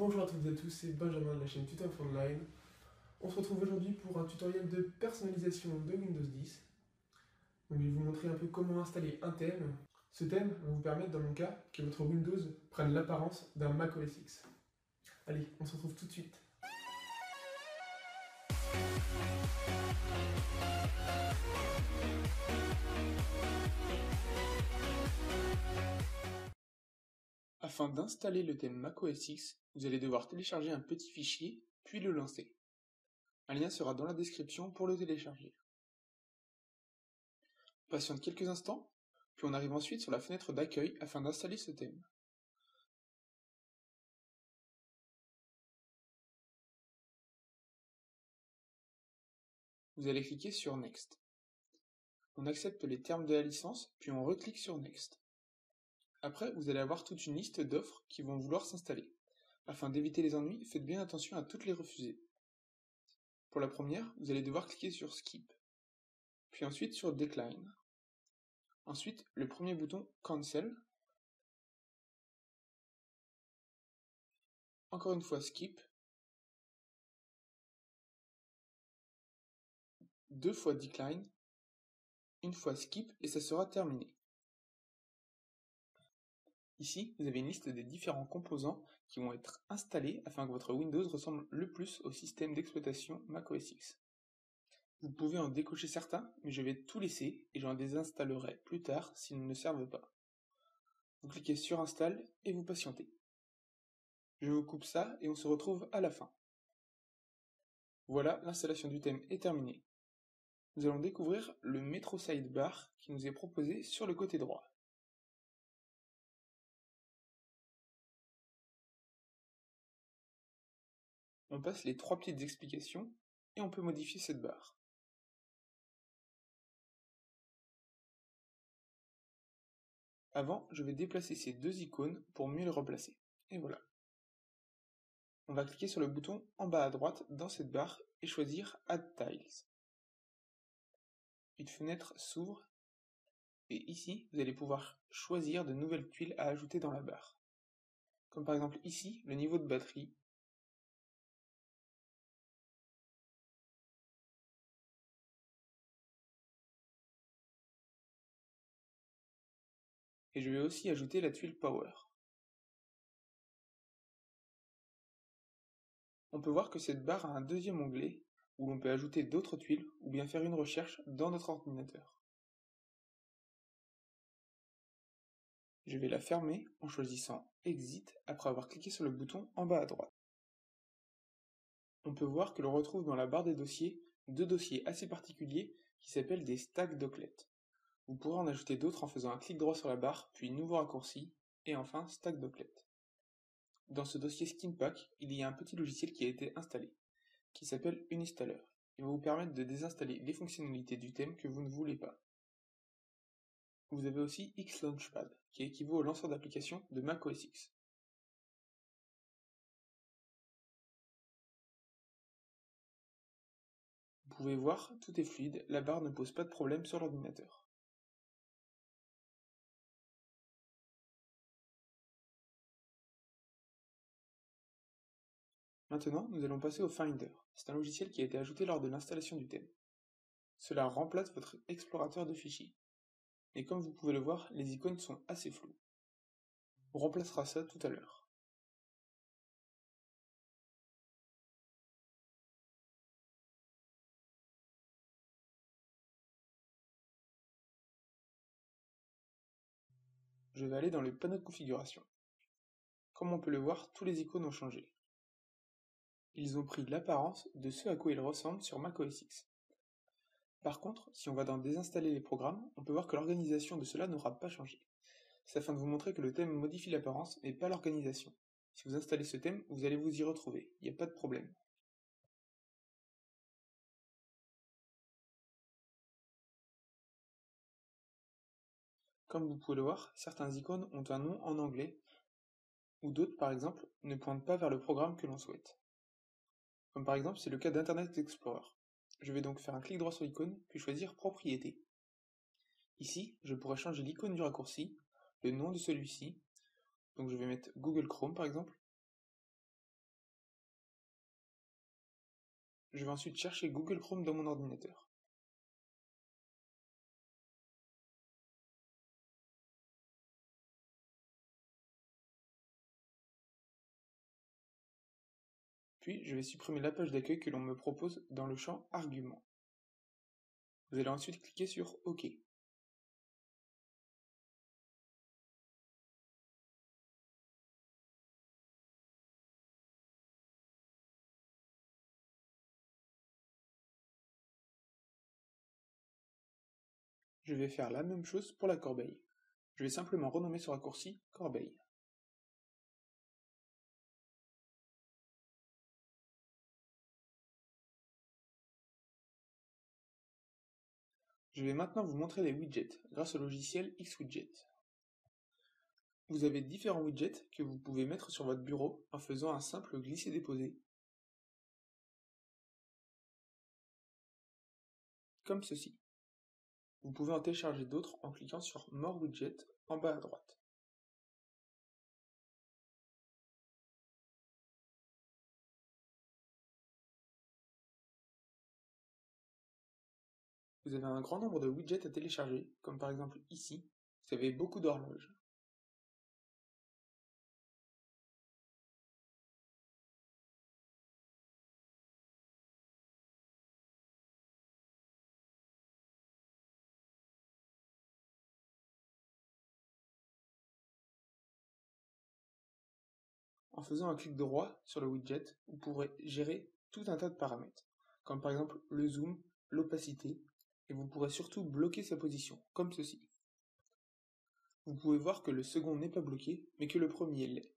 Bonjour à toutes et à tous, c'est Benjamin de la chaîne Tutor Online. On se retrouve aujourd'hui pour un tutoriel de personnalisation de Windows 10. Donc, je vais vous montrer un peu comment installer un thème. Ce thème va vous permettre, dans mon cas, que votre Windows prenne l'apparence d'un Mac OS X. Allez, on se retrouve tout de suite. Afin d'installer le thème Mac OS X, vous allez devoir télécharger un petit fichier, puis le lancer. Un lien sera dans la description pour le télécharger. On patiente quelques instants, puis on arrive ensuite sur la fenêtre d'accueil afin d'installer ce thème. Vous allez cliquer sur Next. On accepte les termes de la licence, puis on reclique sur Next. Après, vous allez avoir toute une liste d'offres qui vont vouloir s'installer. Afin d'éviter les ennuis, faites bien attention à toutes les refuser. Pour la première, vous allez devoir cliquer sur Skip, puis ensuite sur Decline. Ensuite, le premier bouton Cancel. Encore une fois Skip. Deux fois Decline. Une fois Skip et ça sera terminé. Ici, vous avez une liste des différents composants qui vont être installés afin que votre Windows ressemble le plus au système d'exploitation Mac OS X. Vous pouvez en décocher certains, mais je vais tout laisser et j'en désinstallerai plus tard s'ils ne servent pas. Vous cliquez sur Install et vous patientez. Je vous coupe ça et on se retrouve à la fin. Voilà, l'installation du thème est terminée. Nous allons découvrir le Metro Sidebar qui nous est proposé sur le côté droit. On passe les trois petites explications et on peut modifier cette barre. Avant, je vais déplacer ces deux icônes pour mieux les replacer. Et voilà. On va cliquer sur le bouton en bas à droite dans cette barre et choisir Add Tiles. Une fenêtre s'ouvre et ici, vous allez pouvoir choisir de nouvelles tuiles à ajouter dans la barre. Comme par exemple ici, le niveau de batterie. Et je vais aussi ajouter la tuile Power. On peut voir que cette barre a un deuxième onglet où l'on peut ajouter d'autres tuiles ou bien faire une recherche dans notre ordinateur. Je vais la fermer en choisissant Exit après avoir cliqué sur le bouton en bas à droite. On peut voir que l'on retrouve dans la barre des dossiers deux dossiers assez particuliers qui s'appellent des stacks docklets. Vous pourrez en ajouter d'autres en faisant un clic droit sur la barre, puis nouveau raccourci, et enfin stack docklet. Dans ce dossier Skinpack, il y a un petit logiciel qui a été installé, qui s'appelle Uninstaller. Il va vous permettre de désinstaller les fonctionnalités du thème que vous ne voulez pas. Vous avez aussi Xlaunchpad, qui équivaut au lanceur d'applications de Mac OS X. Vous pouvez voir, tout est fluide, la barre ne pose pas de problème sur l'ordinateur. Maintenant, nous allons passer au Finder. C'est un logiciel qui a été ajouté lors de l'installation du thème. Cela remplace votre explorateur de fichiers. Mais comme vous pouvez le voir, les icônes sont assez floues. On remplacera ça tout à l'heure. Je vais aller dans le panneau de configuration. Comme on peut le voir, tous les icônes ont changé. Ils ont pris l'apparence de ce à quoi ils ressemblent sur Mac OS X. Par contre, si on va dans désinstaller les programmes, on peut voir que l'organisation de cela n'aura pas changé. C'est afin de vous montrer que le thème modifie l'apparence, mais pas l'organisation. Si vous installez ce thème, vous allez vous y retrouver, il n'y a pas de problème. Comme vous pouvez le voir, certains icônes ont un nom en anglais, ou d'autres par exemple ne pointent pas vers le programme que l'on souhaite. Comme par exemple c'est le cas d'Internet Explorer. Je vais donc faire un clic droit sur l'icône, puis choisir Propriétés. Ici, je pourrais changer l'icône du raccourci, le nom de celui-ci, donc je vais mettre Google Chrome par exemple, je vais ensuite chercher Google Chrome dans mon ordinateur. Puis, je vais supprimer la page d'accueil que l'on me propose dans le champ Arguments. Vous allez ensuite cliquer sur OK. Je vais faire la même chose pour la corbeille. Je vais simplement renommer ce raccourci corbeille. Je vais maintenant vous montrer les widgets grâce au logiciel Xwidget. Vous avez différents widgets que vous pouvez mettre sur votre bureau en faisant un simple glisser-déposer, comme ceci. Vous pouvez en télécharger d'autres en cliquant sur More Widgets en bas à droite. Vous avez un grand nombre de widgets à télécharger, comme par exemple ici, vous avez beaucoup d'horloges. En faisant un clic droit sur le widget, vous pourrez gérer tout un tas de paramètres, comme par exemple le zoom, l'opacité, et vous pourrez surtout bloquer sa position, comme ceci. Vous pouvez voir que le second n'est pas bloqué, mais que le premier l'est.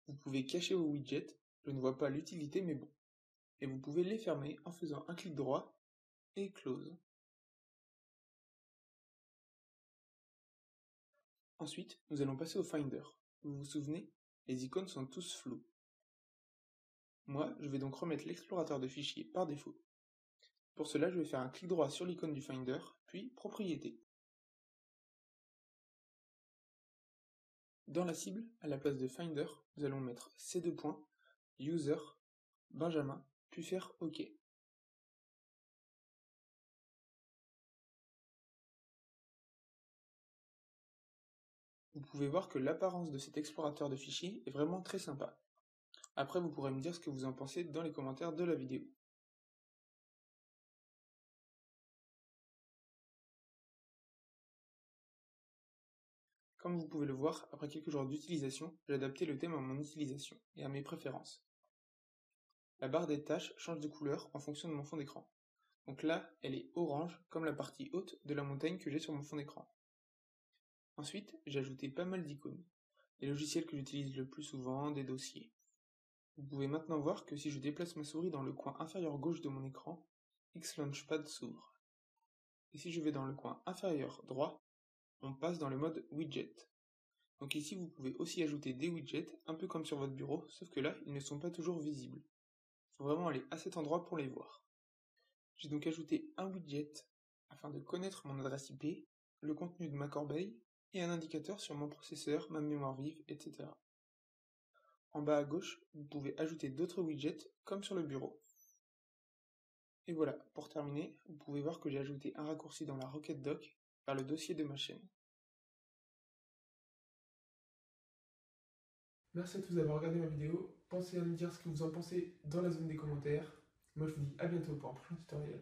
Vous pouvez cacher vos widgets, je ne vois pas l'utilité mais bon. Et vous pouvez les fermer en faisant un clic droit et close. Ensuite, nous allons passer au Finder. Vous vous souvenez, les icônes sont tous floues. Moi, je vais donc remettre l'explorateur de fichiers par défaut. Pour cela, je vais faire un clic droit sur l'icône du Finder, puis Propriétés. Dans la cible, à la place de Finder, nous allons mettre ces deux points, User, Benjamin, puis faire OK. Vous pouvez voir que l'apparence de cet explorateur de fichiers est vraiment très sympa. Après, vous pourrez me dire ce que vous en pensez dans les commentaires de la vidéo. Comme vous pouvez le voir, après quelques jours d'utilisation, j'ai adapté le thème à mon utilisation et à mes préférences. La barre des tâches change de couleur en fonction de mon fond d'écran. Donc là, elle est orange comme la partie haute de la montagne que j'ai sur mon fond d'écran. Ensuite, j'ai ajouté pas mal d'icônes, les logiciels que j'utilise le plus souvent, des dossiers. Vous pouvez maintenant voir que si je déplace ma souris dans le coin inférieur gauche de mon écran, Xlaunchpad s'ouvre. Et si je vais dans le coin inférieur droit, on passe dans le mode widget. Donc ici vous pouvez aussi ajouter des widgets, un peu comme sur votre bureau, sauf que là ils ne sont pas toujours visibles. Il faut vraiment aller à cet endroit pour les voir. J'ai donc ajouté un widget afin de connaître mon adresse IP, le contenu de ma corbeille et un indicateur sur mon processeur, ma mémoire vive, etc. En bas à gauche, vous pouvez ajouter d'autres widgets comme sur le bureau. Et voilà, pour terminer, vous pouvez voir que j'ai ajouté un raccourci dans la requête doc vers le dossier de ma chaîne. Merci à tous d'avoir regardé ma vidéo. Pensez à me dire ce que vous en pensez dans la zone des commentaires. Moi je vous dis à bientôt pour un prochain tutoriel.